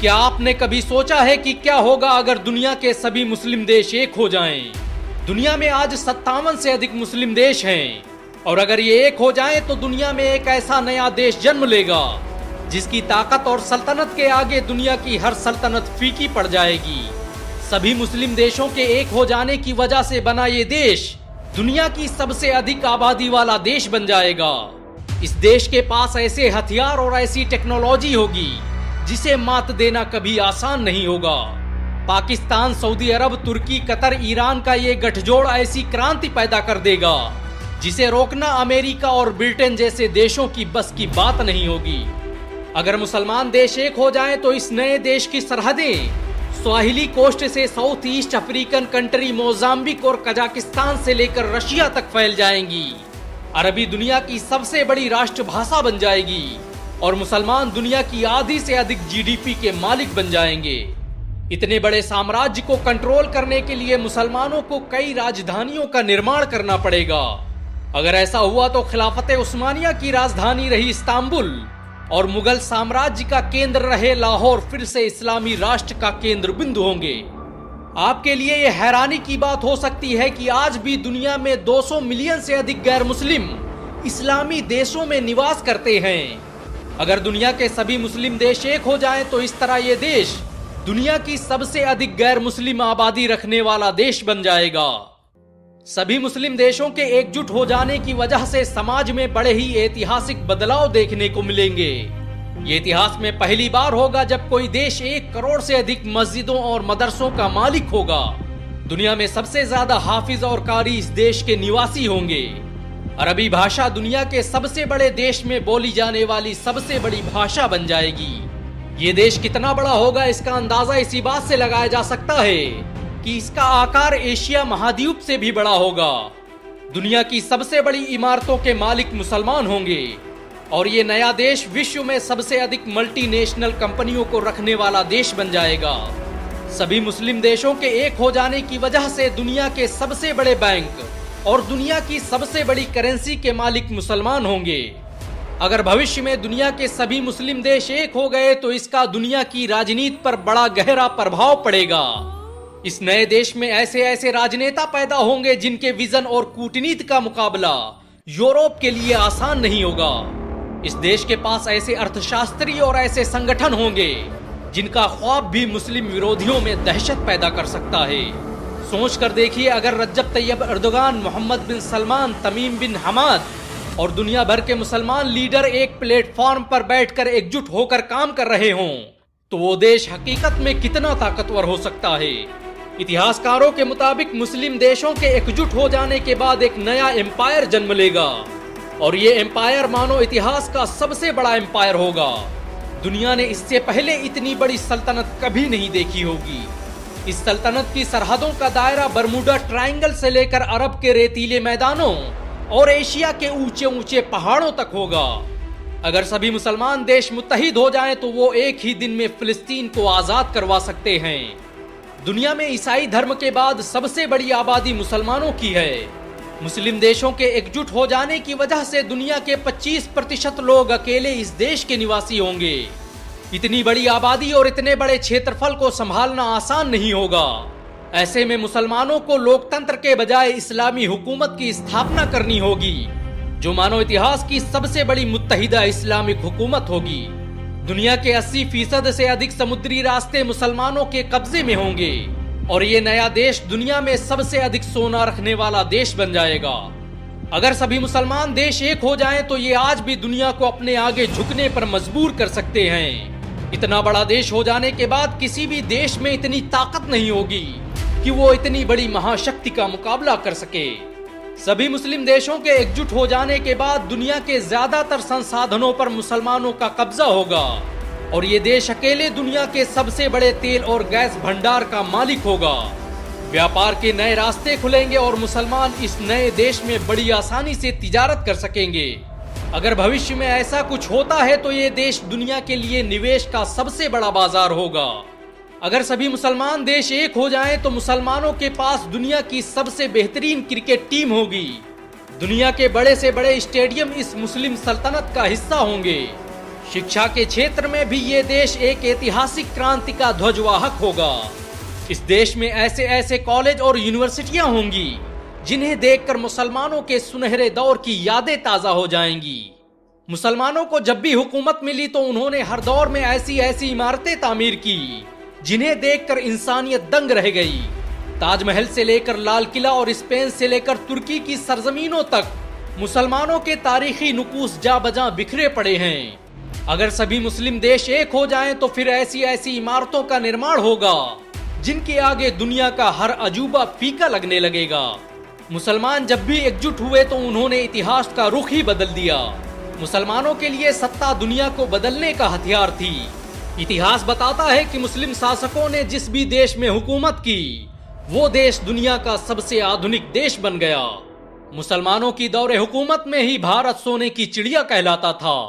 क्या आपने कभी सोचा है कि क्या होगा अगर दुनिया के सभी मुस्लिम देश एक हो जाएं? दुनिया में आज 57 से अधिक मुस्लिम देश हैं और अगर ये एक हो जाएं तो दुनिया में एक ऐसा नया देश जन्म लेगा जिसकी ताकत और सल्तनत के आगे दुनिया की हर सल्तनत फीकी पड़ जाएगी। सभी मुस्लिम देशों के एक हो जाने की वजह से बना ये देश दुनिया की सबसे अधिक आबादी वाला देश बन जाएगा। इस देश के पास ऐसे हथियार और ऐसी टेक्नोलॉजी होगी जिसे मात देना कभी आसान नहीं होगा। पाकिस्तान, सऊदी अरब, तुर्की, कतर, ईरान का ये गठजोड़ ऐसी क्रांति पैदा कर देगा जिसे रोकना अमेरिका और ब्रिटेन जैसे देशों की बस की बात नहीं होगी। अगर मुसलमान देश एक हो जाएं तो इस नए देश की सरहदें स्वाहिली कोस्ट से south east African country Mozambique और कजाकिस्तान से लेकर रशिया तक फैल जाएंगी। अरबी दुनिया की सबसे बड़ी राष्ट्रभाषा बन जाएगी और मुसलमान दुनिया की आधी से अधिक जीडीपी के मालिक बन जाएंगे। इतने बड़े साम्राज्य को कंट्रोल करने के लिए मुसलमानों को कई राजधानियों का निर्माण करना पड़ेगा। अगर ऐसा हुआ तो खिलाफत उस्मानिया की राजधानी रही इस्तांबुल और मुगल साम्राज्य का केंद्र रहे लाहौर फिर से इस्लामी राष्ट्र का केंद्र बिंदु होंगे। आपके लिए यह हैरानी की बात हो सकती है कि आज भी दुनिया में 200 मिलियन से अधिक गैर मुस्लिम इस्लामी देशों में निवास करते हैं। अगर दुनिया के सभी मुस्लिम देश एक हो जाएं तो इस तरह ये देश दुनिया की सबसे अधिक गैर मुस्लिम आबादी रखने वाला देश बन जाएगा। सभी मुस्लिम देशों के एकजुट हो जाने की वजह से समाज में बड़े ही ऐतिहासिक बदलाव देखने को मिलेंगे। ये इतिहास में पहली बार होगा जब कोई देश 1 करोड़ से अधिक मस्जिदों और मदरसों का मालिक होगा। दुनिया में सबसे ज्यादा हाफिज और कारी इस देश के निवासी होंगे। अरबी भाषा दुनिया के सबसे बड़े देश में बोली जाने वाली सबसे बड़ी भाषा बन जाएगी। ये देश कितना बड़ा होगा इसका अंदाजा इसी बात से लगाया जा सकता है कि इसका आकार एशिया महाद्वीप से भी बड़ा होगा। दुनिया की सबसे बड़ी इमारतों के मालिक मुसलमान होंगे और ये नया देश विश्व में सबसे अधिक मल्टीनेशनल कंपनियों को रखने वाला देश बन जाएगा। सभी मुस्लिम देशों के एक हो जाने की वजह से दुनिया के सबसे बड़े बैंक और दुनिया की सबसे बड़ी करेंसी के मालिक मुसलमान होंगे। अगर भविष्य में दुनिया के सभी मुस्लिम देश एक हो गए तो इसका दुनिया की राजनीति पर बड़ा गहरा प्रभाव पड़ेगा। इस नए देश में ऐसे ऐसे राजनेता पैदा होंगे जिनके विजन और कूटनीति का मुकाबला यूरोप के लिए आसान नहीं होगा। इस देश के पास ऐसे अर्थशास्त्री और ऐसे संगठन होंगे जिनका ख्वाब भी मुस्लिम विरोधियों में दहशत पैदा कर सकता है। सोच कर देखिए, अगर रज्जब तैयब एर्दोगान, मोहम्मद बिन सलमान, तमीम बिन हमाद और दुनिया भर के मुसलमान लीडर एक प्लेटफॉर्म पर बैठकर एकजुट होकर काम कर रहे हों तो वो देश हकीकत में कितना ताकतवर हो सकता है। इतिहासकारों के मुताबिक मुस्लिम देशों के एकजुट हो जाने के बाद एक नया एम्पायर जन्म लेगा और ये एम्पायर मानो इतिहास का सबसे बड़ा एम्पायर होगा। दुनिया ने इससे पहले इतनी बड़ी सल्तनत कभी नहीं देखी होगी। इस सल्तनत की सरहदों का दायरा बरमूडा ट्रायंगल से लेकर अरब के रेतीले मैदानों और एशिया के ऊंचे ऊंचे पहाड़ों तक होगा। अगर सभी मुसलमान देश मुत्तहिद हो जाएं तो वो एक ही दिन में फिलिस्तीन को आजाद करवा सकते हैं। दुनिया में ईसाई धर्म के बाद सबसे बड़ी आबादी मुसलमानों की है। मुस्लिम देशों के एकजुट हो जाने की वजह से दुनिया के 25% लोग अकेले इस देश के निवासी होंगे। इतनी बड़ी आबादी और इतने बड़े क्षेत्रफल को संभालना आसान नहीं होगा। ऐसे में मुसलमानों को लोकतंत्र के बजाय इस्लामी हुकूमत की स्थापना करनी होगी जो मानव इतिहास की सबसे बड़ी मुत्तहिदा इस्लामिक हुकूमत होगी। दुनिया के 80% से अधिक समुद्री रास्ते मुसलमानों के कब्जे में होंगे और ये नया देश दुनिया में सबसे अधिक सोना रखने वाला देश बन जाएगा। अगर सभी मुसलमान देश एक हो जाएं तो ये आज भी दुनिया को अपने आगे झुकने पर मजबूर कर सकते हैं। इतना बड़ा देश हो जाने के बाद किसी भी देश में इतनी ताकत नहीं होगी कि वो इतनी बड़ी महाशक्ति का मुकाबला कर सके। सभी मुस्लिम देशों के एकजुट हो जाने के बाद दुनिया के ज्यादातर संसाधनों पर मुसलमानों का कब्जा होगा और ये देश अकेले दुनिया के सबसे बड़े तेल और गैस भंडार का मालिक होगा। व्यापार के नए रास्ते खुलेंगे और मुसलमान इस नए देश में बड़ी आसानी से तिजारत कर सकेंगे। अगर भविष्य में ऐसा कुछ होता है तो ये देश दुनिया के लिए निवेश का सबसे बड़ा बाजार होगा। अगर सभी मुसलमान देश एक हो जाएं तो मुसलमानों के पास दुनिया की सबसे बेहतरीन क्रिकेट टीम होगी। दुनिया के बड़े से बड़े स्टेडियम इस मुस्लिम सल्तनत का हिस्सा होंगे। शिक्षा के क्षेत्र में भी ये देश एक ऐतिहासिक क्रांति का ध्वजवाहक होगा। इस देश में ऐसे ऐसे कॉलेज और यूनिवर्सिटियां होंगी जिन्हें देखकर मुसलमानों के सुनहरे दौर की यादें ताजा हो जाएंगी। मुसलमानों को जब भी हुकूमत मिली तो उन्होंने हर दौर में ऐसी ऐसी इमारतें तामीर की जिन्हें देखकर इंसानियत दंग रह गई। ताजमहल से लेकर लाल किला और स्पेन से लेकर तुर्की की सरजमीनों तक मुसलमानों के तारीखी नुकूस जा बजा बिखरे पड़े हैं। अगर सभी मुस्लिम देश एक हो जाएं तो फिर ऐसी ऐसी इमारतों का निर्माण होगा जिनके आगे दुनिया का हर अजूबा फीका लगने लगेगा। मुसलमान जब भी एकजुट हुए तो उन्होंने इतिहास का रुख ही बदल दिया। मुसलमानों के लिए सत्ता दुनिया को बदलने का हथियार थी। इतिहास बताता है कि मुस्लिम शासकों ने जिस भी देश में हुकूमत की वो देश दुनिया का सबसे आधुनिक देश बन गया। मुसलमानों की दौरे हुकूमत में ही भारत सोने की चिड़िया कहलाता था।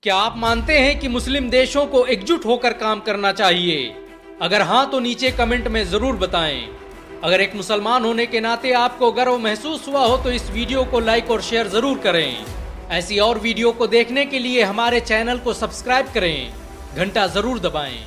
क्या आप मानते हैं कि मुस्लिम देशों को एकजुट होकर काम करना चाहिए? अगर हाँ तो नीचे कमेंट में जरूर बताएं। अगर एक मुसलमान होने के नाते आपको गर्व महसूस हुआ हो तो इस वीडियो को लाइक और शेयर जरूर करें। ऐसी और वीडियो को देखने के लिए हमारे चैनल को सब्सक्राइब करें, घंटा जरूर दबाएं।